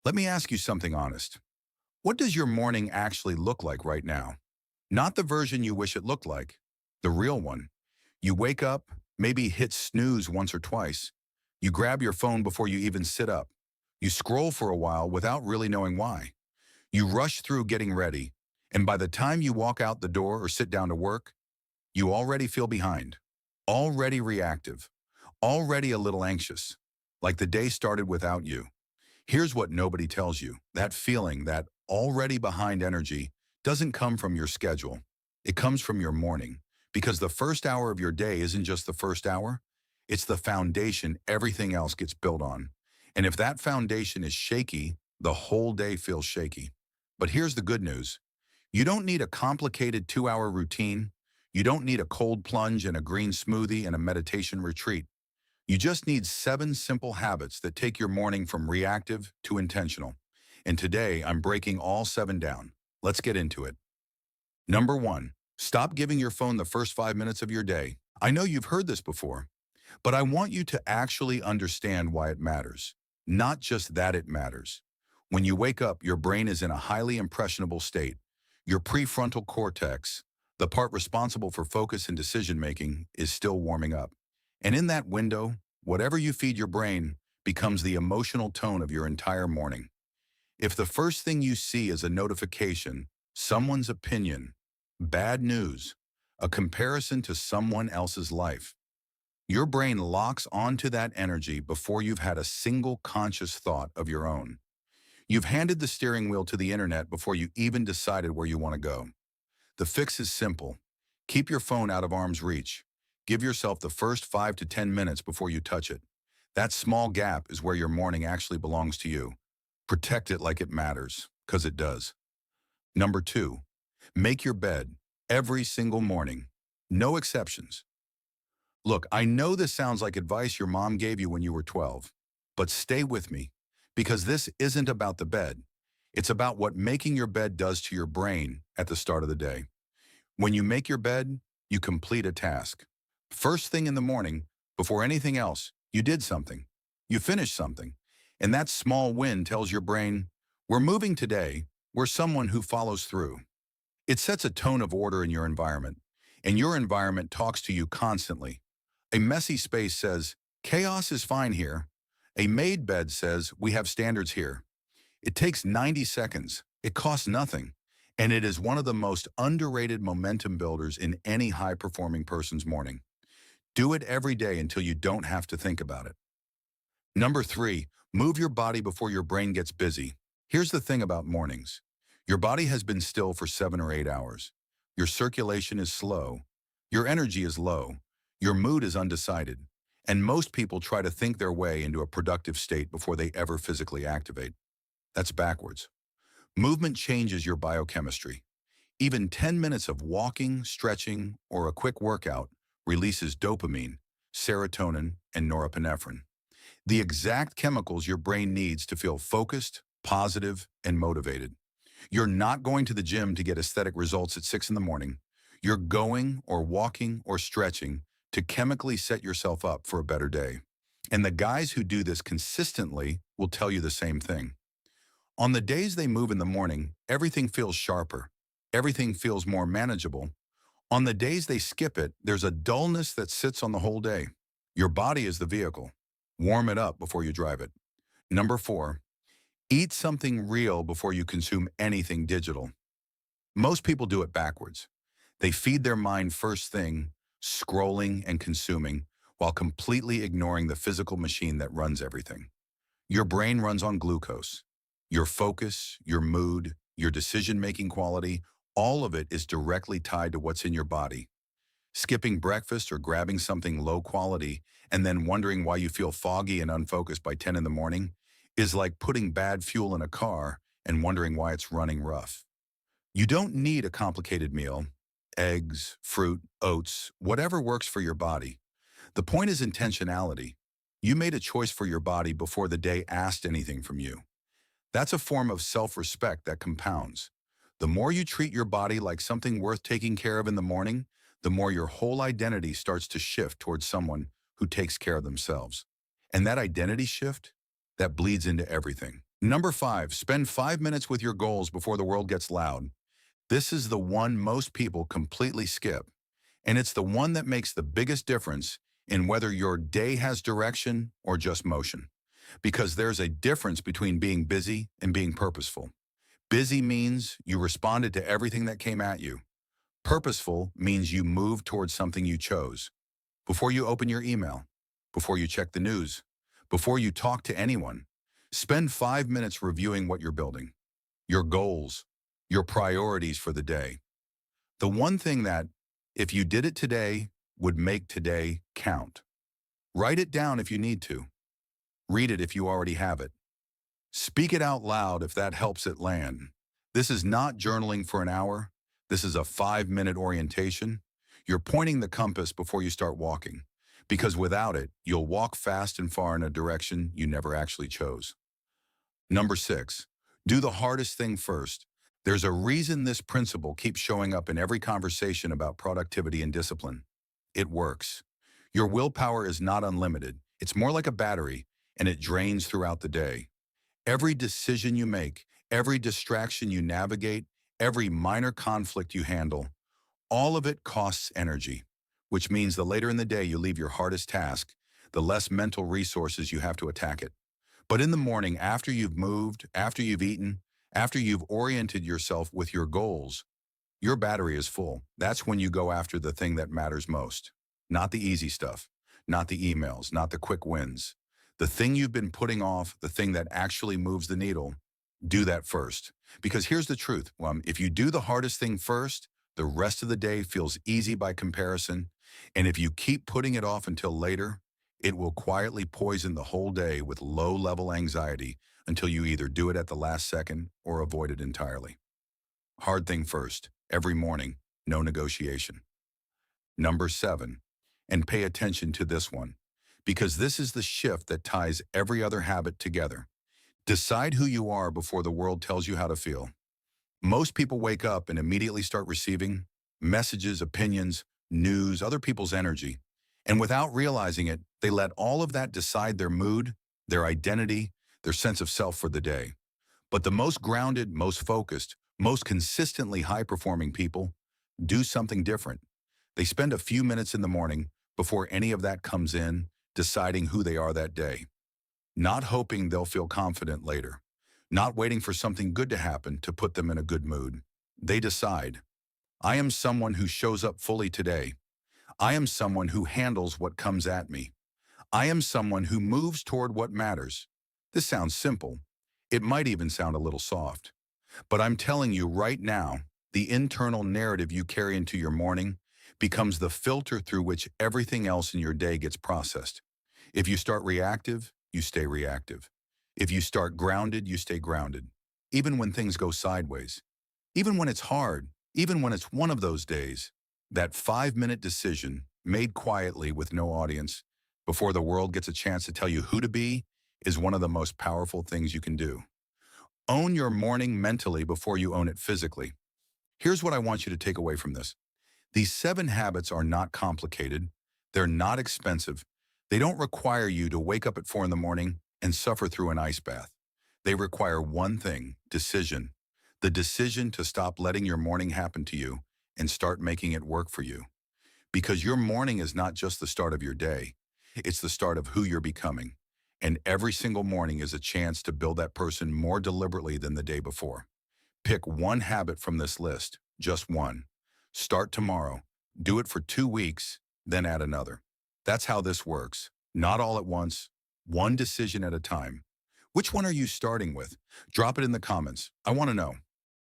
Let me ask you something honest. What does your morning actually look like right now? Not the version you wish it looked like, the real one. You wake up, maybe hit snooze once or twice. You grab your phone before you even sit up. You scroll for a while without really knowing why. You rush through getting ready, and by the time you walk out the door or sit down to work, you already feel behind, already reactive, already a little anxious, like the day started without you. Here's what nobody tells you. That feeling, that already behind energy, doesn't come from your schedule. It comes from your morning. Because the first hour of your day isn't just the first hour, it's the foundation everything else gets built on. And if that foundation is shaky, the whole day feels shaky. But here's the good news. You don't need a complicated 2-hour routine. You don't need a cold plunge and a green smoothie and a meditation retreat. You just need 7 simple habits that take your morning from reactive to intentional. And today, I'm breaking all 7 down. Let's get into it. Number 1, stop giving your phone the first 5 minutes of your day. I know you've heard this before, but I want you to actually understand why it matters. Not just that it matters. When you wake up, your brain is in a highly impressionable state. Your prefrontal cortex, the part responsible for focus and decision making, is still warming up. And in that window, whatever you feed your brain becomes the emotional tone of your entire morning. If the first thing you see is a notification, someone's opinion, bad news, a comparison to someone else's life, your brain locks onto that energy before you've had a single conscious thought of your own. You've handed the steering wheel to the internet before you even decided where you want to go. The fix is simple. Keep your phone out of arm's reach. Give yourself the first 5 to 10 minutes before you touch it. That small gap is where your morning actually belongs to you. Protect it like it matters, because it does. Number 2, make your bed every single morning. No exceptions. Look, I know this sounds like advice your mom gave you when you were 12, but stay with me, because this isn't about the bed. It's about what making your bed does to your brain at the start of the day. When you make your bed, you complete a task. First thing in the morning, before anything else, you did something. You finished something. And that small win tells your brain, we're moving today, we're someone who follows through. It sets a tone of order in your environment, and your environment talks to you constantly. A messy space says, chaos is fine here. A made bed says, we have standards here. It takes 90 seconds. It costs nothing. And it is one of the most underrated momentum builders in any high-performing person's morning. Do it every day until you don't have to think about it. Number 3, move your body before your brain gets busy. Here's the thing about mornings. Your body has been still for 7 or 8 hours. Your circulation is slow. Your energy is low. Your mood is undecided. And most people try to think their way into a productive state before they ever physically activate. That's backwards. Movement changes your biochemistry. Even 10 minutes of walking, stretching, or a quick workout releases dopamine, serotonin, and norepinephrine, the exact chemicals your brain needs to feel focused, positive, and motivated. You're not going to the gym to get aesthetic results at 6 in the morning. You're going or walking or stretching to chemically set yourself up for a better day. And the guys who do this consistently will tell you the same thing. On the days they move in the morning, everything feels sharper. Everything feels more manageable. On the days they skip it, there's a dullness that sits on the whole day. Your body is the vehicle. Warm it up before you drive it. Number 4, eat something real before you consume anything digital. Most people do it backwards. They feed their mind first thing, scrolling and consuming, while completely ignoring the physical machine that runs everything. Your brain runs on glucose. Your focus, your mood, your decision-making quality, all of it is directly tied to what's in your body. Skipping breakfast or grabbing something low quality and then wondering why you feel foggy and unfocused by 10 in the morning is like putting bad fuel in a car and wondering why it's running rough. You don't need a complicated meal. Eggs, fruit, oats, whatever works for your body. The point is intentionality. You made a choice for your body before the day asked anything from you. That's a form of self-respect that compounds. The more you treat your body like something worth taking care of in the morning, the more your whole identity starts to shift towards someone who takes care of themselves. And that identity shift, that bleeds into everything. Number 5, spend 5 minutes with your goals before the world gets loud. This is the one most people completely skip, and it's the one that makes the biggest difference in whether your day has direction or just motion. Because there's a difference between being busy and being purposeful. Busy means you responded to everything that came at you. Purposeful means you moved towards something you chose. Before you open your email, before you check the news, before you talk to anyone, spend 5 minutes reviewing what you're building, your goals, your priorities for the day. The one thing that, if you did it today, would make today count. Write it down if you need to. Read it if you already have it. Speak it out loud if that helps it land. This is not journaling for an hour. This is a 5-minute orientation. You're pointing the compass before you start walking, because without it, you'll walk fast and far in a direction you never actually chose. Number 6, do the hardest thing first. There's a reason this principle keeps showing up in every conversation about productivity and discipline. It works. Your willpower is not unlimited. It's more like a battery, and it drains throughout the day. Every decision you make, every distraction you navigate, every minor conflict you handle, all of it costs energy, which means the later in the day you leave your hardest task, the less mental resources you have to attack it. But in the morning, after you've moved, after you've eaten, after you've oriented yourself with your goals, your battery is full. That's when you go after the thing that matters most. Not the easy stuff, not the emails, not the quick wins. The thing you've been putting off, the thing that actually moves the needle, do that first. Because here's the truth. If you do the hardest thing first, the rest of the day feels easy by comparison. And if you keep putting it off until later, it will quietly poison the whole day with low-level anxiety until you either do it at the last second or avoid it entirely. Hard thing first, every morning, no negotiation. Number 7, and pay attention to this one, because this is the shift that ties every other habit together. Decide who you are before the world tells you how to feel. Most people wake up and immediately start receiving messages, opinions, news, other people's energy. And without realizing it, they let all of that decide their mood, their identity, their sense of self for the day. But the most grounded, most focused, most consistently high-performing people do something different. They spend a few minutes in the morning before any of that comes in, deciding who they are that day. Not hoping they'll feel confident later. Not waiting for something good to happen to put them in a good mood. They decide, I am someone who shows up fully today. I am someone who handles what comes at me. I am someone who moves toward what matters. This sounds simple. It might even sound a little soft. But I'm telling you right now, the internal narrative you carry into your morning becomes the filter through which everything else in your day gets processed. If you start reactive, you stay reactive. If you start grounded, you stay grounded. Even when things go sideways. Even when it's hard. Even when it's one of those days. That 5-minute decision, made quietly with no audience, before the world gets a chance to tell you who to be, is one of the most powerful things you can do. Own your morning mentally before you own it physically. Here's what I want you to take away from this. These 7 habits are not complicated. They're not expensive. They don't require you to wake up at 4 in the morning and suffer through an ice bath. They require one thing, decision. The decision to stop letting your morning happen to you and start making it work for you. Because your morning is not just the start of your day. It's the start of who you're becoming. And every single morning is a chance to build that person more deliberately than the day before. Pick one habit from this list, just one. Start tomorrow. Do it for 2 weeks, then add another. That's how this works. Not all at once, one decision at a time. Which one are you starting with? Drop it in the comments. I want to know.